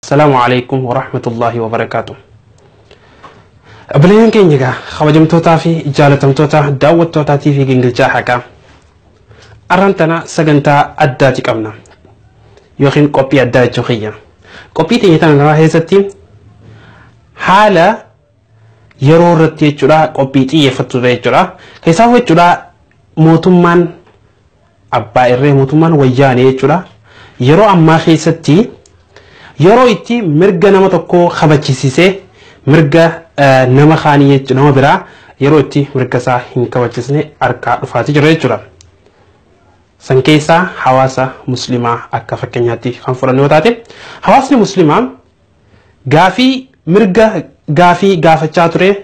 السلام عليكم ورحمة الله وبركاته. أبلين كينيكا خواجم توتا في جالتم توتا داوت توتا في جنجل جاحكا أرانتنا سجنتا أداتي كمنا يوخين كوبي أداتي جوخيا كوبي تيجتنا راهيزتي حالة يرورتي جرا كوبي تيجي فتوى جرا كيساوي جرا موتمان أبا إرّي موتمان ويجاني جرا يرو أما خيستي يرو إتي مرجع نما تكو خبتشيسي مرجع نما خانية نما برا يرو إتي مرجع سا هنكا وتشيسني أركا رفاتي جرا جرا سنكيسا حواسا مسلمة أكا فكنياتي خنفراني وتاتي حواسني مسلمة غافي مرجع غافي غافتشاتوري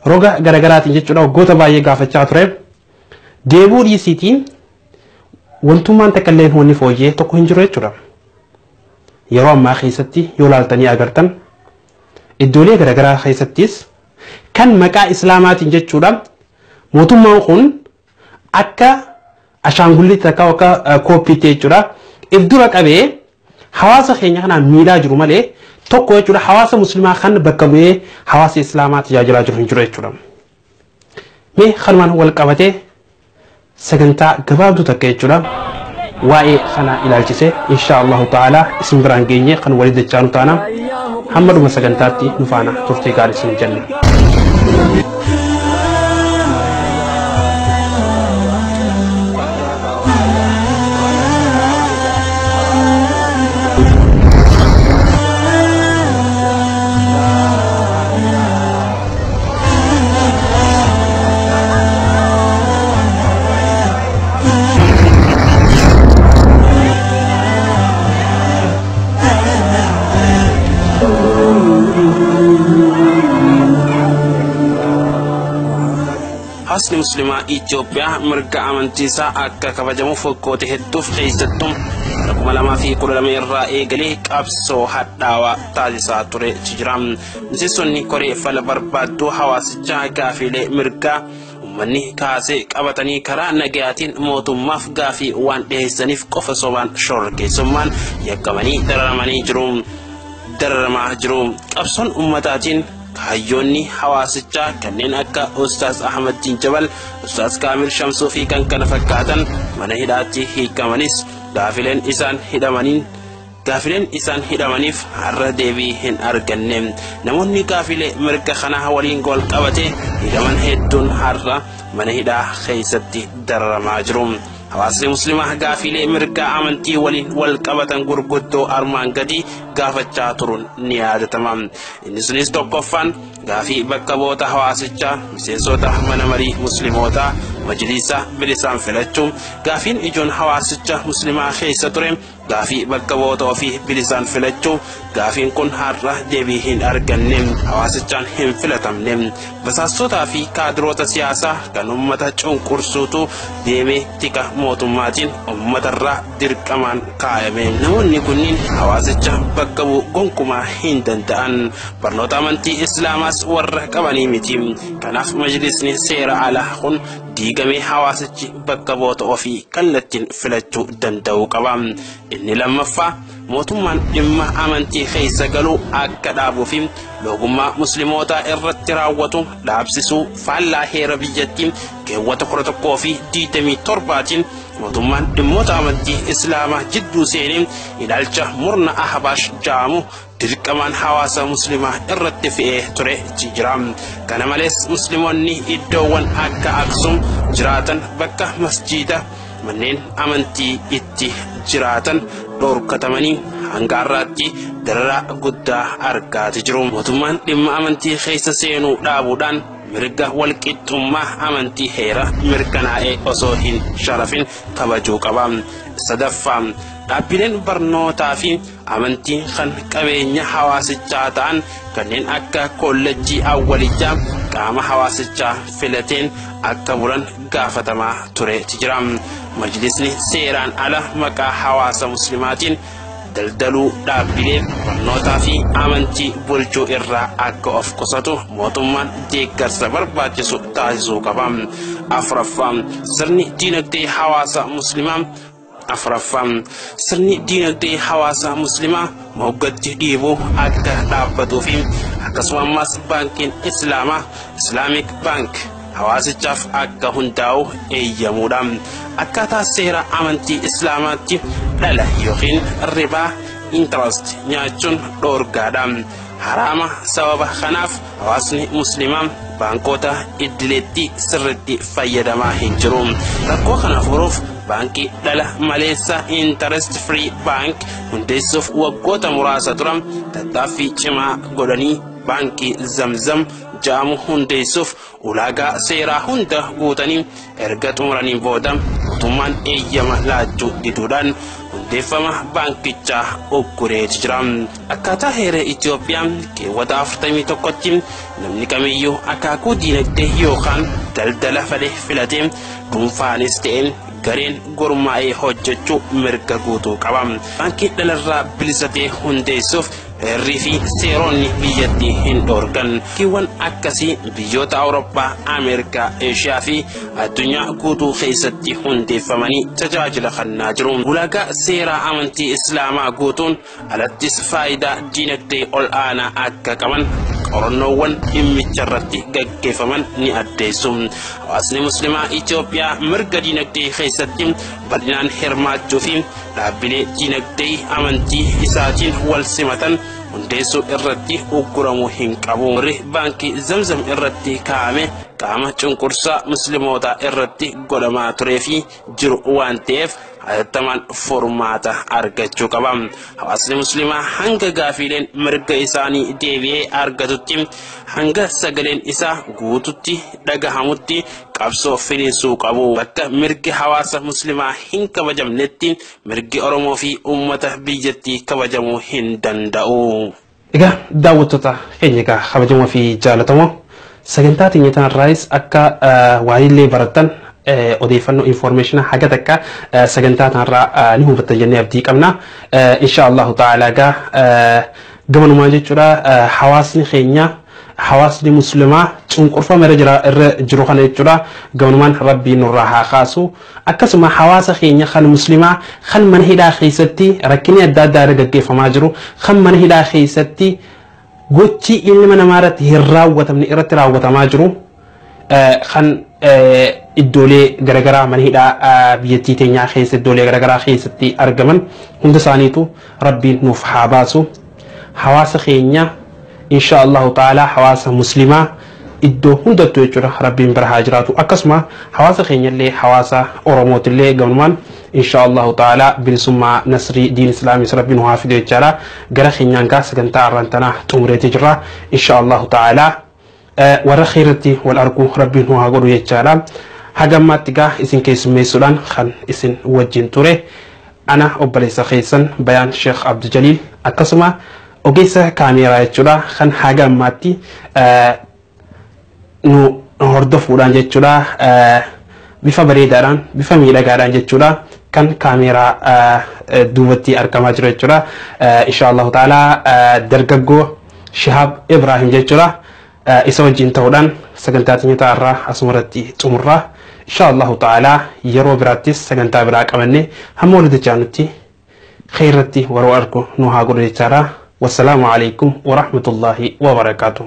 روغا غرغراتي جرا غوتا باي غافتشاتوري ديبو دي سيتين وانتمان تكلين هوني فوجيه تكو هنجرو جرا يرو ما خيستي يولالتني أغرتن الدولة غرغرا خيستيس كان مكا إسلامات جتشورا موتومان خون أكا أشانغولي تكا وكا كوبي تيجورا إفدورك أبي حواسا خينيا خنا ميلا جرومالي توكو يجورا حواسا مسلمة خان بكبوي حواسا إسلامات يجرا جرو هنجرو يجورا مي خلمان والقابتي سجنتا قبابدو تكا يجورا واي خنا إلى الجسد إن شاء الله تعالى اسم برانجيني خن ولد الجانو تانا محمد مسجنتاتي نفانا ترتي قال اسم الجنة أصل مسلمة إثيوبيا مرجع أمانتيسا أكا كبجمو فوقوته الدف خيستم رقم لما في كل لما يرى إيجليك أبسو حتى وتاجسا توري تجرام نسيسوني كوري فالبربادو حواس جاكا في لي مرجع ومني كاسي كابتني كرا نجاتين موتو مفقا في وان ديسانيف كوفسوان شوركي سمان يكمني درما جروم أبسون أمتاتين هيوني حواسجا كنين أكا أستاذ أحمد جنجبل أستاذ كامل شمسو في كان فكاتن من هداتي هي كمانيس غافلين إسان هدامانيف هر ديبي هن أرغنم نموني غافلي مركا خنا ولين قول قبتي هدامان هدون هر من هدا خيستي در ماجروم حواس مسلمة غافلي مركا أمنتي ولين والقبتن غرغدو أرمان قدي غافتشا ترون نيادة تمام إنسونيس توقفان غافي بكبوتا حواسجا مسيسوتا منمري مسلموتا مجلسة بلسان فلتشم غافين إجون حواسجا مسلمة خيسة ترم غافي بكبوتا وفيه بلسان فلتشم غافين كن هارة ديبيهن أرغنم حواسجان هم فلتمنم بساسوتا في كادروتا سياسة كان أمتا چون كرسوتو ديمي تيكا موتوماتين أمتا را دركمان قائمين نموني كنين حواسجا بكبو قنكما هندن دان برنوتا منتي إسلاماس ورح كباني متيم كناف مجلسني سير على خن ديغمي حواسجي بكبوت وفي كالتين فلتو دندو قبام إني لما فا موتمان إما أمنتي خيسا قلو أكدابو فيم لوغما مسلموتا إرتراوتو لابسسو فعلا هيرا بيجتين كيواتا كرتكو في ديتمي ترباتين موتمان إموتا أمنتي إسلاما جدو سينيم إلالجا مرنا أحباش جامو تلكمان حواسا مسلمة الرتفئة تري تجرام كان مليس مسلموني إدوان أكا أكسوم جراتا بكا مسجدة منين أمنتي إتي جراتا دور كتماني هنغاراتي درا قدا أركا تجروم وطمان لما أمنتي خيسا سينو دابودان مرقا والكتما أمنتي هيرا مرقنا أصوهين شرفين كبجو كبام صدفام أبين برنوتا في أمنتي خن كبينيا حواسجا تان كنين أكا كولجي أوليجا كاما حواسجا فلتين أكا بران غافتما توري تجرام مجلسني سيران على مكا حواس مسلماتين دلدلو دابلين برنوتا في أمنتي بولجو إرا أكا أف قصتو موتومان ديكر سبر باجسو تاجزو كبام أفرفام سرني دينك دي حواس مسلمان afraffam sirni diinagdee hawaasa muslimaa moggatti dhiibuu akka dhaabbatuu fi akkasumas baankiin islaamaa Islamic Bank hawaasichaaf akka hundaa'u eeyyamuudha. Akkaataa seera amantii islaamaatti dhala yookiin ribaa interest nyaachuun dhoorgaadha. Harama sababa kanaaf hawaasni muslimaa baankota idileetti sirriitti fayyadamaa hin jiru. Rakkoo kana furuuf baankii dhala maleessa interest free bank hundeessuuf waggoota muraasa turan tattaaffii cimaa godhanii baankii Zamzam jaamu hundeessuuf ulaagaa seeraa hunda guutanii erga xumuraniin booda mootummaan eeyyama laachuu diduudhaan hundeeffama baankichaa oggureeti jira. Akkaataa heera Itoophiyaa keewwata 41tti namni kamiyyuu akaakuu diinagdee yookaan daldala fedhe filatee dhuunfaanis ta'een gareen gurmaa'ee hojjechuu mirga guutuu qaba. Baankii dhalarraa bilisatee hundeessuuf heerrii fi seeronni biyyattii hin dhoorgan. Kiiwwan akkasii biyyoota Awurooppaa, Ameerikaa, Eeshiyaa fi addunyaa guutuu keessatti hundeeffamanii tajaajila kennaa jiru. Ulaagaa seeraa amantii islaamaa guutuun alattis faayidaa diinagdee ol aanaa akka qaban qorannoowwan dhimmicha irratti gaggeeffaman ni addeessu. Hawaasni muslimaa Itoophiyaa mirga diinagdee keessatti bal'inaan hirmaachuu fi dhaabbilee diinagdee amantii isaatiin wal simatan hundeessuu irratti ugguramuu hin qabu. Baankii Zamzam irratti kaa'ame qaama cunqursaa musliimoota irratti godhamaa turee fi jiru waan ta'eef hatattamaan furmaata argachuu qaba. Hawaasni muslimaa hanga gaafiileen mirga isaanii deebi'ee argatutti hanga sagaleen isaa guututti dhagahamutti qabsoo finiinsuu qabu. Bakka mirgi hawaasa muslimaa hin kabajamnetti mirgi Oromoo fi uummata biyyattii kabajamuu hin danda'u. Egaa daawwattoota keenya egaa kabajamoo fi jaalatamoo sagantaa teenyataan raayis akka waa'illee baratan odeeffannoo information haga takka sagantaa tanarraa ni hubattan jennee abdii qabna. Inshaallahu ta'ala egaa gamanumaan jechuudha hawaasni keenya hawaasni muslimaa cunqurfama irra jiru kana jechuudha gamanumaan rabbiin nurraa haa kaasu. Akkasuma hawaasa keenya kan muslimaa kan mana hidhaa keessatti rakkinni adda addaa irra gaggeeffamaa jiru kan mana hidhaa keessatti gochi ilma namaa irratti hin raawwatamne irratti raawwatamaa jiru kan iddoolee garagaraa mana hidhaa biyyattii teenyaa keessa iddoolee garagaraa keessatti argaman hunda isaaniitu rabbiin nuuf haa baasu. Hawaasa keenya inshaallahu ta'ala hawaasa muslimaa iddoo hundattuu jechuudha rabbiin bira haa jiraatu. Akkasuma hawaasa keenyallee hawaasa oromootillee gamanumaan inshaallahu ta'ala bilisummaa nasrii diin islaamis rabbiin haa fidu jechaadha. Gara keenyaan gaa sagantaa arrantanaa xumureetii jirra inshaallahu ta'ala. Warra khairatti wal argu rabbiin haa godhu jechaadha. Hagammaatti gaa isin keessummeessuudhaan kan isin wajjin ture ana obboleessa keessan Bayaan Sheekh Abdul Jaliil akkasuma ogeessa kaameeraa jechuudha kan hagammaatti nu hordofuudhaan jechuudha bifa bareedaadhaan bifa miidhagaadhaan jechuudha kan kaameeraa duubatti argamaa jiru jechuudha. Inshaallahu ta'ala dargaggoo Shihab Ibrahim jechuudha. Isa wajjin ta'uudhaan sagantaa teenyataa irraa asumarratti xumurra. Inshaallahu ta'ala yeroo biraattis sagantaa biraa qabannee hamma walitti jaanutti khairatti waroo argu nu haa godhu jechaadha. Wassalaamu alaikum wa rahmatullahi wa barakatuh.